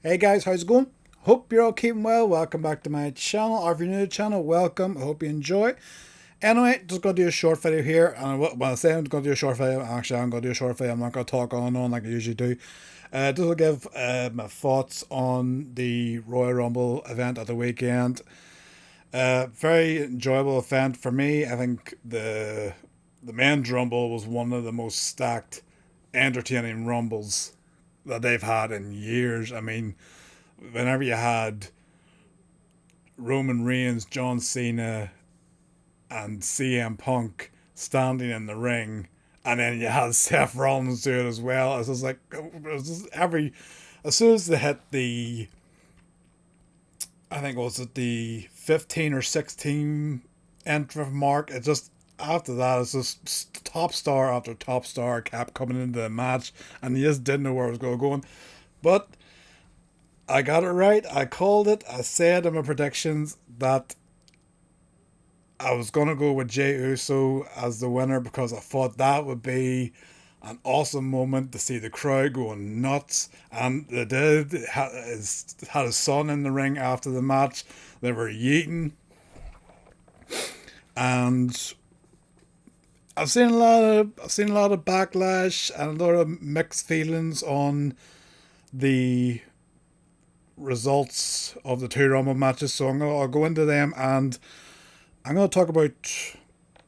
Hey guys, how's it going? Hope you're all keeping well. Welcome back to my channel. Or if you're new to the channel, welcome. I hope you enjoy. Anyway, just going to do a short video here. And when I say I'm going to do a short video, actually I'm going to do a short video. I'm not going to talk on and on like I usually do. Just to give my thoughts on the Royal Rumble event at the weekend. Very enjoyable event for me. I think the men's rumble was one of the most stacked, entertaining rumbles that they've had in years. I mean, whenever you had Roman Reigns, John Cena, and CM Punk standing in the ring, and then you had Seth Rollins do it as well. It's just like it was just as soon as they hit the, I think was it the 15 or 16 entry mark, it just after that it's just top star after top star kept coming into the match, and you just didn't know where it was going to go. But I got it right. I called it. I said in my predictions that I was going to go with Jey Uso as the winner because I thought that would be an awesome moment to see the crowd going nuts. And they did. Had his son in the ring after the match. They were yeeting. And I've seen a lot of backlash and a lot of mixed feelings on the results of the two Rumble matches. So I'll go into them, and I'm going to talk about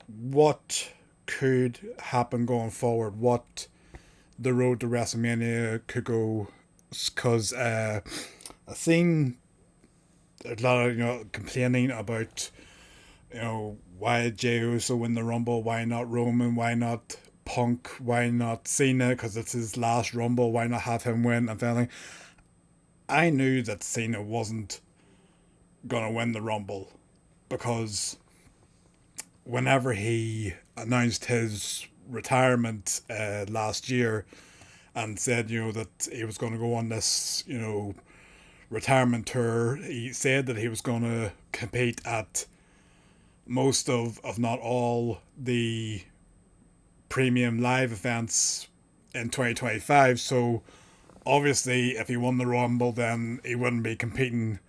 what could happen going forward, what the road to WrestleMania could go. Because I've seen a lot of complaining about why Jey Uso win the Rumble, why not Roman, why not Punk, why not Cena, because it's his last Rumble, why not have him win and everything. I knew that Cena wasn't gonna win the Rumble because whenever he announced his retirement last year and said that he was going to go on this retirement tour, he said that he was going to compete at most of, if not all, the premium live events in 2025. So obviously, if he won the Rumble, then he wouldn't be competing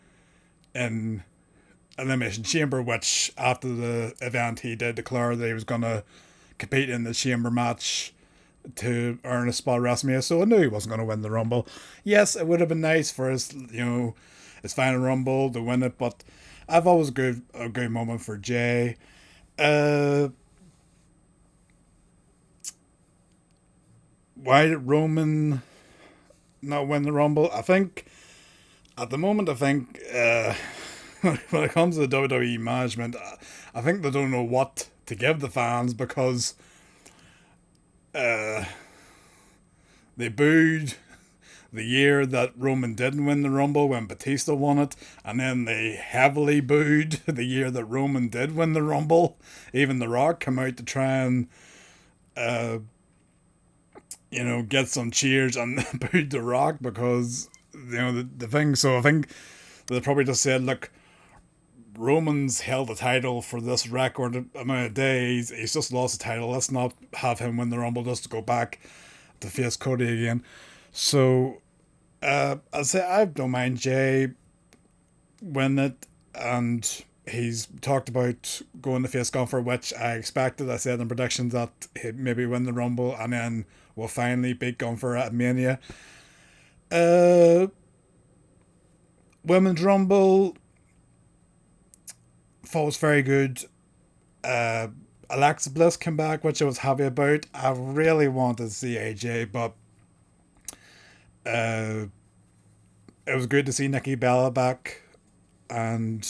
in Elimination Chamber, which after the event he did declare that he was going to compete in the Chamber match to earn a spot at WrestleMania. So I knew he wasn't going to win the Rumble. Yes, it would have been nice for his final Rumble to win it, but I've always a good moment for Jay. Why did Roman not win the Rumble? I think at the moment, when it comes to the WWE management, I think they don't know what to give the fans because uh, they booed the year that Roman didn't win the Rumble when Batista won it, and then they heavily booed the year that Roman did win the Rumble. Even The Rock came out to try and uh, get some cheers and booed The Rock because the thing. So I think they probably just said, look, Roman's held the title for this record amount of days. He's just lost the title. Let's not have him win the Rumble just to go back to face Cody again. So I'd say I don't mind Jay win it, and he's talked about going to face Gunther, which I expected. I said in predictions that he'd maybe win the Rumble and then will finally beat Gunther at Mania. Uh, Women's Rumble thought was very good. Uh, Alexa Bliss came back, which I was happy about. I really wanted to see AJ, but uh, it was good to see Nikki Bella back, and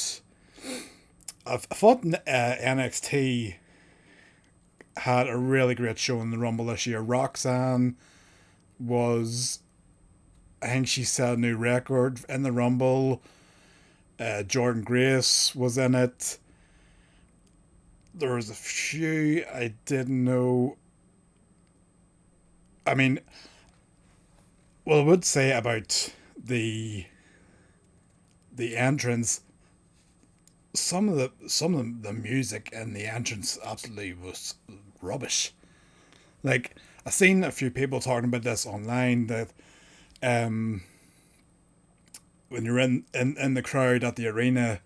I thought NXT had a really great show in the Rumble this year. Roxanne was, I think she set a new record in the Rumble. Jordan Grace was in it. There was a few I didn't know. I mean, well, I would say about the entrance. Some of the music in the entrance absolutely was rubbish. Like, I've seen a few people talking about this online that um when you're in the crowd at the arena,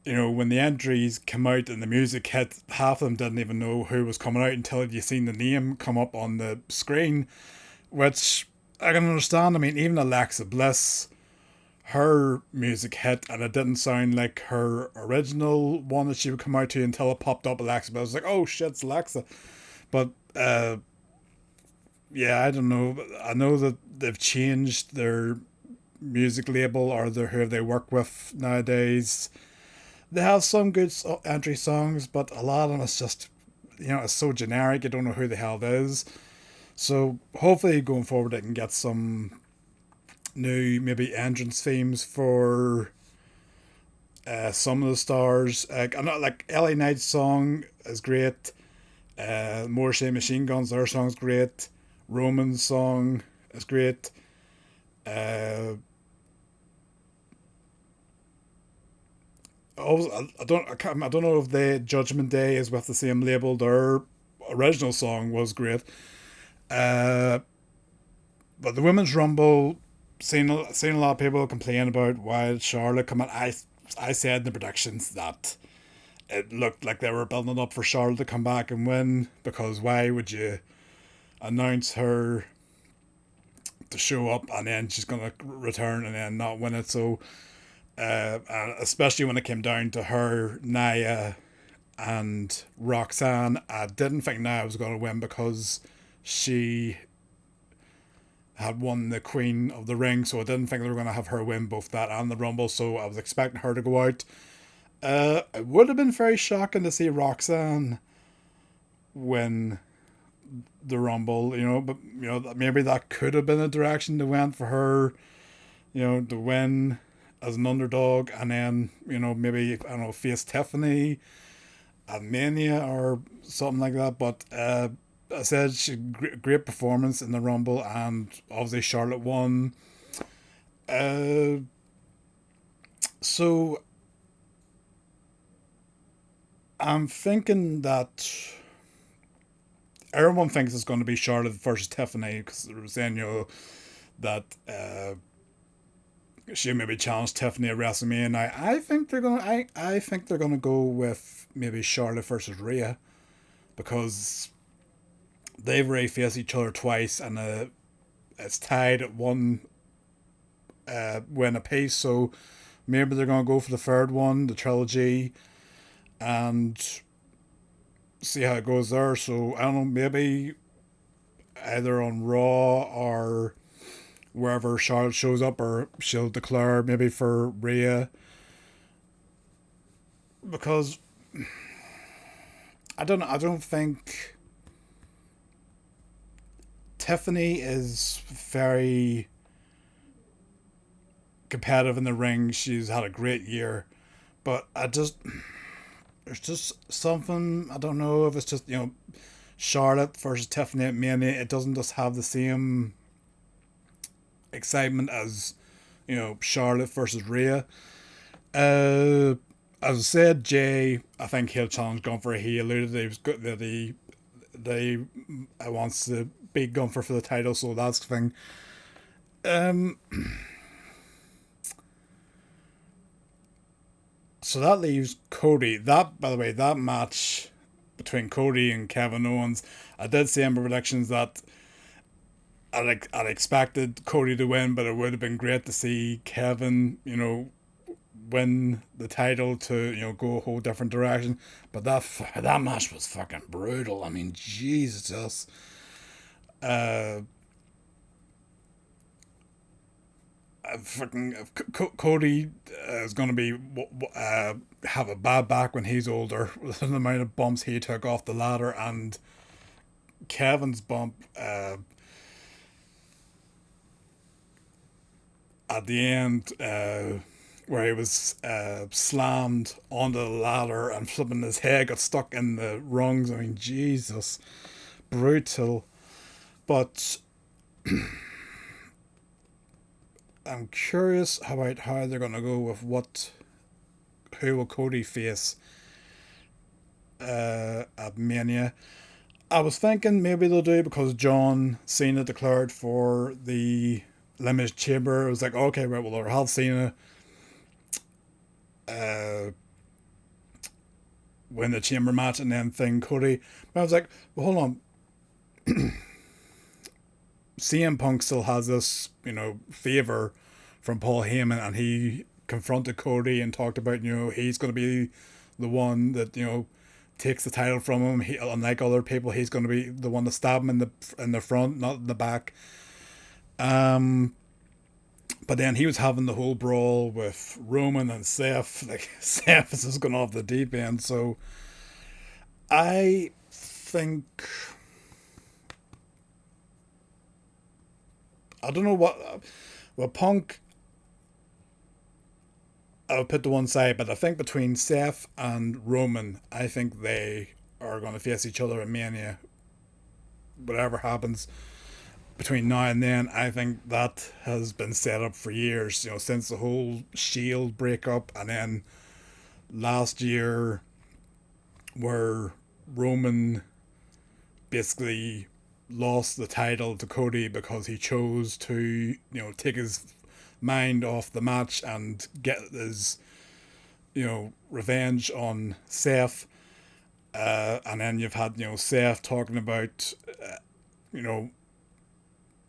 when the entries come out and the music hit, half of them didn't even know who was coming out until you seen the name come up on the screen, which I can understand. I mean, even Alexa Bliss, her music hit and it didn't sound like her original one that she would come out to until it popped up Alexa. But I was like, oh shit, it's Alexa. But yeah, I don't know. I know that they've changed their music label or who they work with nowadays. They have some good entry songs, but a lot of them is just, it's so generic. You don't know who the hell it is. So hopefully going forward, they can get some new maybe entrance themes for some of the stars. I know, like LA Knight's song is great. Morrissey Machine Guns, their song's great. Roman's song is great. Uh, I don't know if the Judgment Day is with the same label. Their original song was great. Uh, but the Women's Rumble, seen a lot of people complain about why Charlotte come in. I said in the predictions that it looked like they were building up for Charlotte to come back and win, because why would you announce her to show up and then she's gonna return and then not win it? So and especially when it came down to her, Nia and Roxanne, I didn't think Nia was gonna win because she had won the Queen of the Ring, so I didn't think they were going to have her win both that and the Rumble, so I was expecting her to go out. It would have been very shocking to see Roxanne win the Rumble, but maybe that could have been a direction they went for her, to win as an underdog, and then maybe I don't know, face Tiffany at Mania or something like that. But I said she great performance in the Rumble, and obviously Charlotte won. Uh, so I'm thinking that everyone thinks it's going to be Charlotte versus Tiffany, because they were saying that she maybe challenged Tiffany at WrestleMania. I think they're gonna I think they're gonna go with maybe Charlotte versus Rhea, because they've already faced each other twice, and it's tied at one win apiece. So maybe they're gonna go for the third one, the trilogy, and see how it goes there. So I don't know, maybe either on Raw or wherever Charlotte shows up, or she'll declare maybe for Rhea, because I don't think Tiffany is very competitive in the ring. She's had a great year, but there's just something, I don't know if it's just Charlotte versus Tiffany at Mania. It doesn't just have the same excitement as Charlotte versus Rhea. As I said, Jay, I think he'll challenge Gunther. He alluded that he was good, that they wants to beat Gunther for the title, so that's the thing. Um, so that leaves Cody. That, by the way, that match between Cody and Kevin Owens, I did say in my predictions that I'd expected Cody to win, but it would have been great to see Kevin, win the title to go a whole different direction. But that match was fucking brutal. I mean, Jesus. Uh, Fucking Cody is going to be have a bad back when he's older with the amount of bumps he took off the ladder, and Kevin's bump at the end, where he was slammed onto the ladder and flipping his head got stuck in the rungs. I mean, Jesus, brutal. But I'm curious about how they're gonna go with who will Cody face at Mania. I was thinking maybe they'll do, because John Cena declared for the Elimination Chamber. It was like, okay, right, well, we'll have Cena uh, win the Chamber match and then thing Cody. But I was like, well, hold on. CM Punk still has this, favor from Paul Heyman, and he confronted Cody and talked about, he's going to be the one that, takes the title from him. He, unlike other people, he's going to be the one to stab him in the front, not in the back. But then he was having the whole brawl with Roman and Seth. Like, Seth is just going off the deep end. So I think, I don't know what. Well, Punk, I'll put to one side, but I think between Seth and Roman, I think they are going to face each other at Mania. Whatever happens between now and then, I think that has been set up for years, since the whole Shield breakup, and then last year, where Roman basically lost the title to Cody because he chose to, take his mind off the match and get his, revenge on Seth. And then you've had, Seth talking about, you know,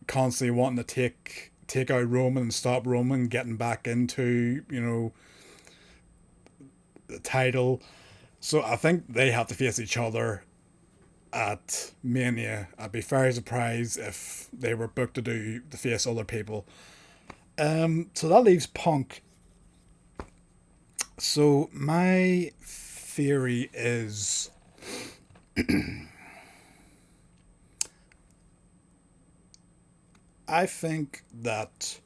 constantly wanting to take out Roman and stop Roman getting back into, the title. So I think they have to face each other at Mania. I'd be very surprised if they were booked to face other people. So that leaves Punk. So my theory is I think that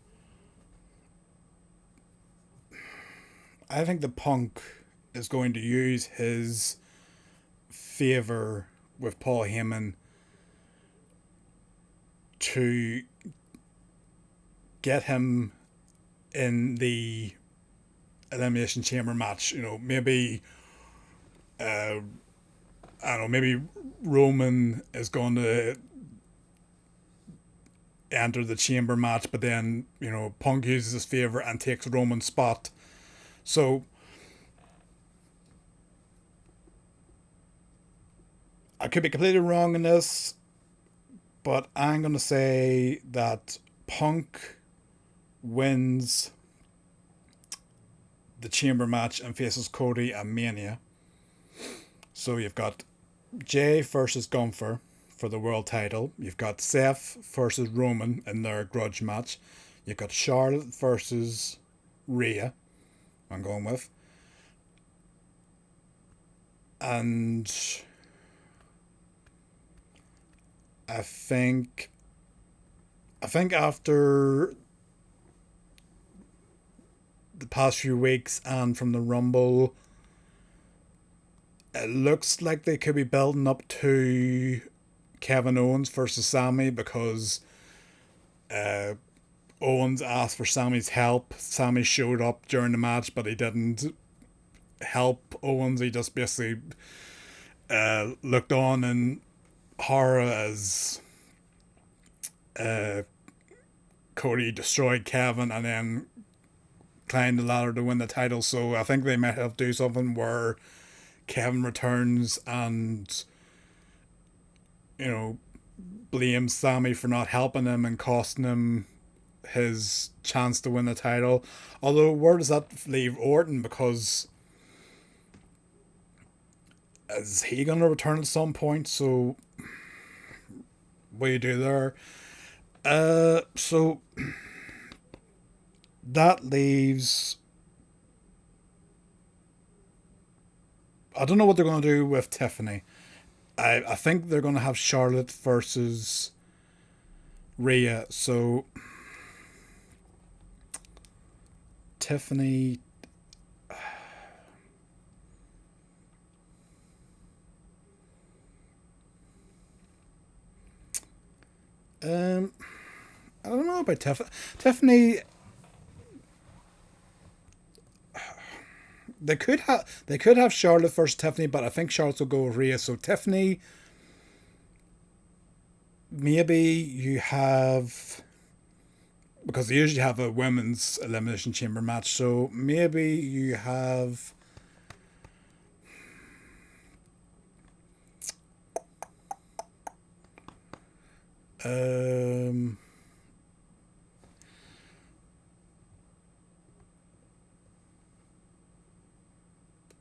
the Punk is going to use his favor with Paul Heyman to get him in the Elimination Chamber match. Maybe I don't know. Maybe Roman is going to enter the Chamber match, but then Punk uses his favor and takes Roman's spot. So I could be completely wrong in this, but I'm going to say that Punk wins the Chamber match and faces Cody at Mania. So you've got Jay versus Gunther for the world title. You've got Seth versus Roman in their grudge match. You've got Charlotte versus Rhea, I'm going with. And I think after the past few weeks and from the Rumble, it looks like they could be building up to Kevin Owens versus Sammy, because Owens asked for Sammy's help. Sammy showed up during the match, but he didn't help Owens. He just basically looked on in horror as Cody destroyed Kevin and then climbed the ladder to win the title. So I think they might have to do something where Kevin returns and blames Sammy for not helping him and costing him his chance to win the title. Although, where does that leave Orton? Because is he going to return at some point? So what do you do there? So that leaves, I don't know what they're going to do with Tiffany. I think they're going to have Charlotte versus Rhea. So Tiffany, I don't know about Tiffany. They could have Charlotte versus Tiffany, but I think Charlotte will go with Rhea. So Tiffany, maybe you have. because they usually have a women's elimination chamber match. So maybe you have.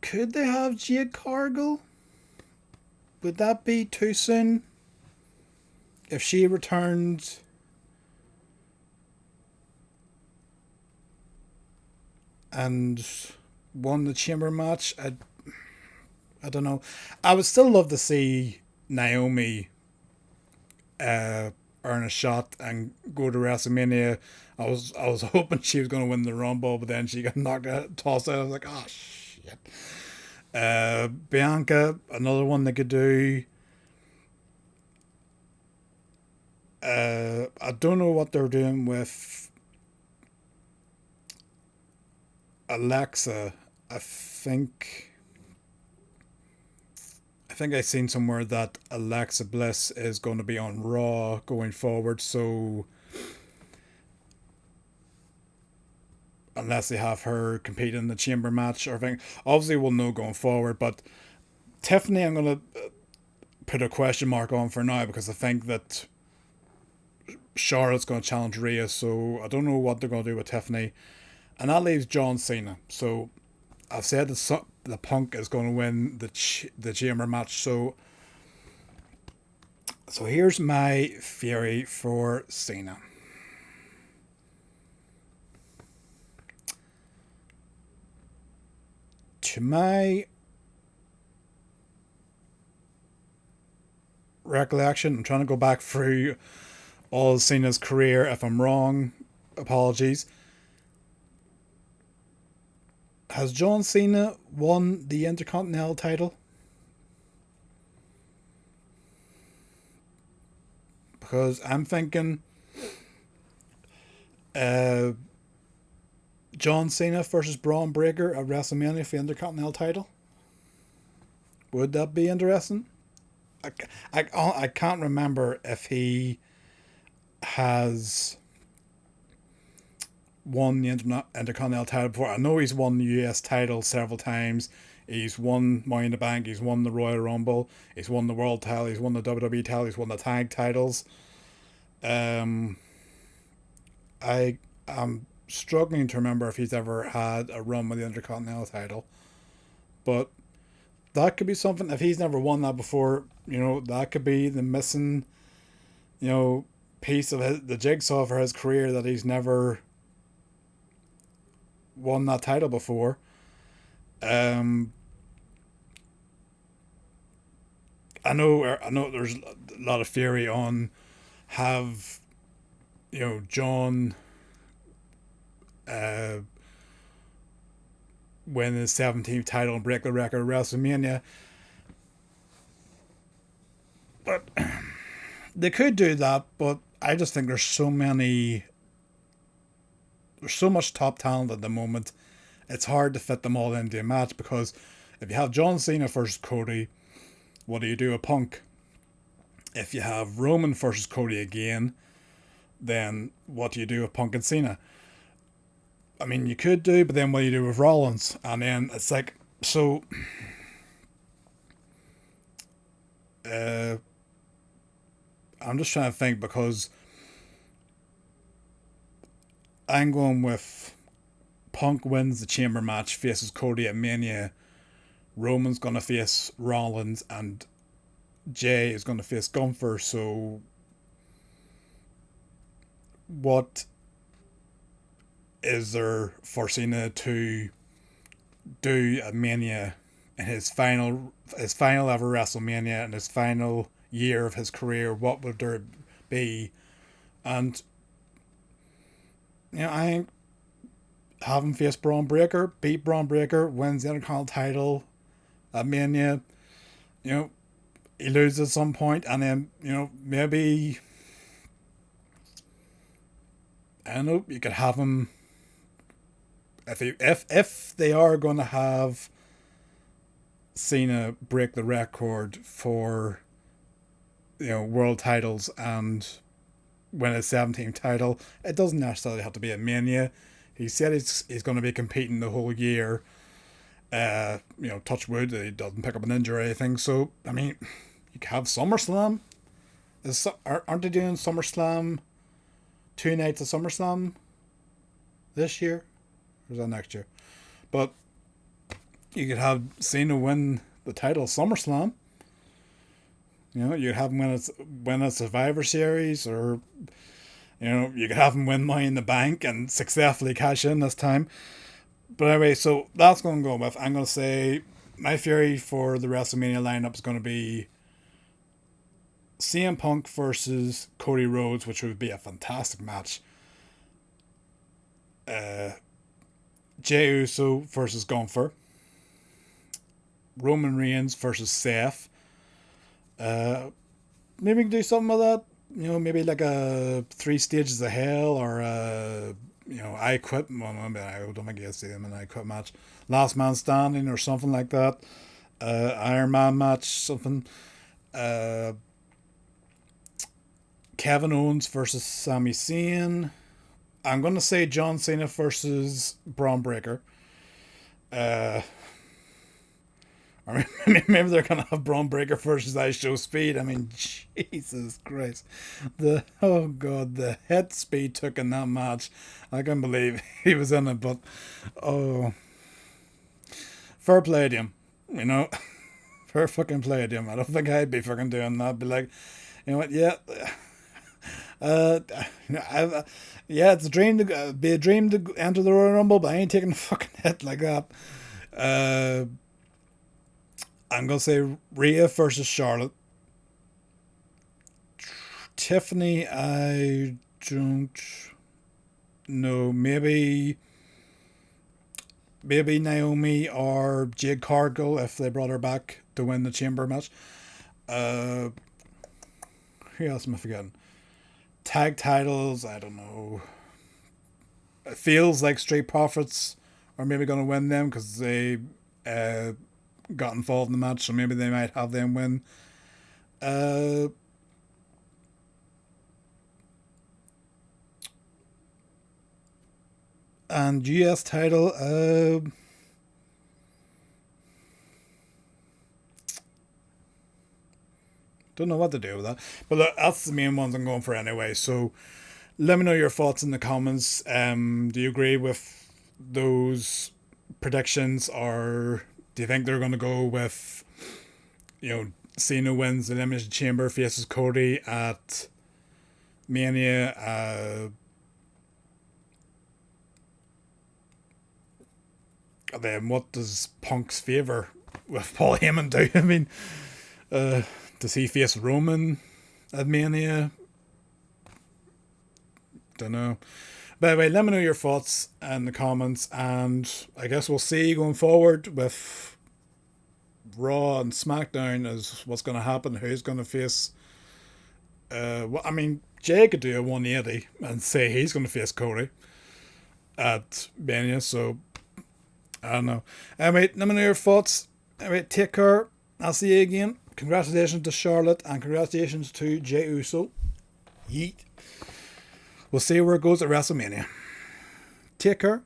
Could they have Jade Cargill? Would that be too soon? If she returned and won the chamber match, I don't know. I would still love to see Naomi earn a shot and go to WrestleMania. I was hoping she was going to win the Rumble, but then she got knocked out, tossed out. I was like, oh shit. Bianca, another one they could do. I don't know what they're doing with Alexa. I think I seen somewhere that Alexa Bliss is going to be on Raw going forward. So unless they have her compete in the chamber match or thing, obviously we'll know going forward. But Tiffany, I'm going to put a question mark on for now because I think that Charlotte's going to challenge Rhea, so I don't know what they're going to do with Tiffany. And that leaves John Cena. So I've said that the Punk is going to win the chamber match. So here's my theory for Cena. To my recollection, I'm trying to go back through all of Cena's career. If I'm wrong, apologies. Has John Cena won the Intercontinental title? Because I'm thinking John Cena versus Braun Breaker at WrestleMania for the Intercontinental title. Would that be interesting? I can't remember if he has won the Intercontinental title before. I know he's won the US title several times. He's won Money in the Bank. He's won the Royal Rumble. He's won the World title. He's won the WWE title. He's won the tag titles. I am struggling to remember if he's ever had a run with the Intercontinental title. But that could be something. If he's never won that before, that could be the missing, piece of the jigsaw for his career, that he's never won that title before. I know there's a lot of theory on have John win his 17th title and break the record at WrestleMania, but they could do that. But I just think there's so much top talent at the moment. It's hard to fit them all into a match, because if you have John Cena versus Cody, what do you do with Punk? If you have Roman versus Cody again, then what do you do with Punk and Cena? I mean, you could do, but then what do you do with Rollins? And then it's like, so I'm just trying to think, because I'm going with Punk wins the chamber match, faces Cody at Mania. Roman's going to face Rollins, and Jay is going to face Gunther. So what is there for Cena to do at Mania in his final ever WrestleMania and his final year of his career? What would there be? And I think have him face Braun Breaker, beat Braun Breaker, wins the Intercontinental title at Mania. He loses at some point, and then maybe, I don't know, you could have him, if they are going to have Cena break the record for world titles and win his 17th title. It doesn't necessarily have to be a Mania. He said he's going to be competing the whole year. Touch wood, he doesn't pick up an injury or anything. So, I mean, you can have SummerSlam. Aren't they doing SummerSlam 2 nights of SummerSlam this year? Or is that next year? But you could have Cena win the title of SummerSlam. You'd have him win a Survivor Series, or you could have him win Money in the Bank and successfully cash in this time. But anyway, so that's going to go with. I'm going to say my theory for the WrestleMania lineup is going to be CM Punk versus Cody Rhodes, which would be a fantastic match. Jey Uso versus Gunther. Roman Reigns versus Seth. Maybe we can do something like that. Maybe like a 3 stages of hell, or I quit. Well, I don't think you'll see them in an I quit match. Last man standing or something like that. Iron Man match, something. Kevin Owens versus Sami Zayn. I'm going to say John Cena versus Braun Breaker. Or maybe they're going to have Braun Breaker versus Ice Show Speed. I mean, Jesus Christ. The head Speed took in that match. I can't believe he was in it, but, fair play to him, fair fucking play to him. I don't think I'd be fucking doing that. I'd be like, you know what, yeah. It's a dream to be a dream to enter the Royal Rumble, but I ain't taking a fucking hit like that. I'm gonna say Rhea versus Charlotte. Tiffany, I don't know. Maybe Naomi or Jade Cargill if they brought her back to win the Chamber match. Who else am I forgetting? Tag titles, I don't know. It feels like Street Profits are maybe going to win them because they got involved in the match, so maybe they might have them win. And US title, don't know what to do with that. But look, that's the main ones I'm going for anyway. So let me know your thoughts in the comments. Do you agree with those predictions, or do you think they're going to go with, Cena wins the Elimination Chamber, faces Cody at Mania? Then what does Punk's favour with Paul Heyman do? I mean, does he face Roman at Mania? Don't know. By the way, let me know your thoughts in the comments, and I guess we'll see going forward with Raw and SmackDown as what's going to happen, who's going to face. Jay could do a 180 and say he's going to face Cody at Mania, so I don't know. Anyway, let me know your thoughts. Anyway, take care. I'll see you again. Congratulations to Charlotte and congratulations to Jey Uso. Yeet. We'll see where it goes at WrestleMania. Take care.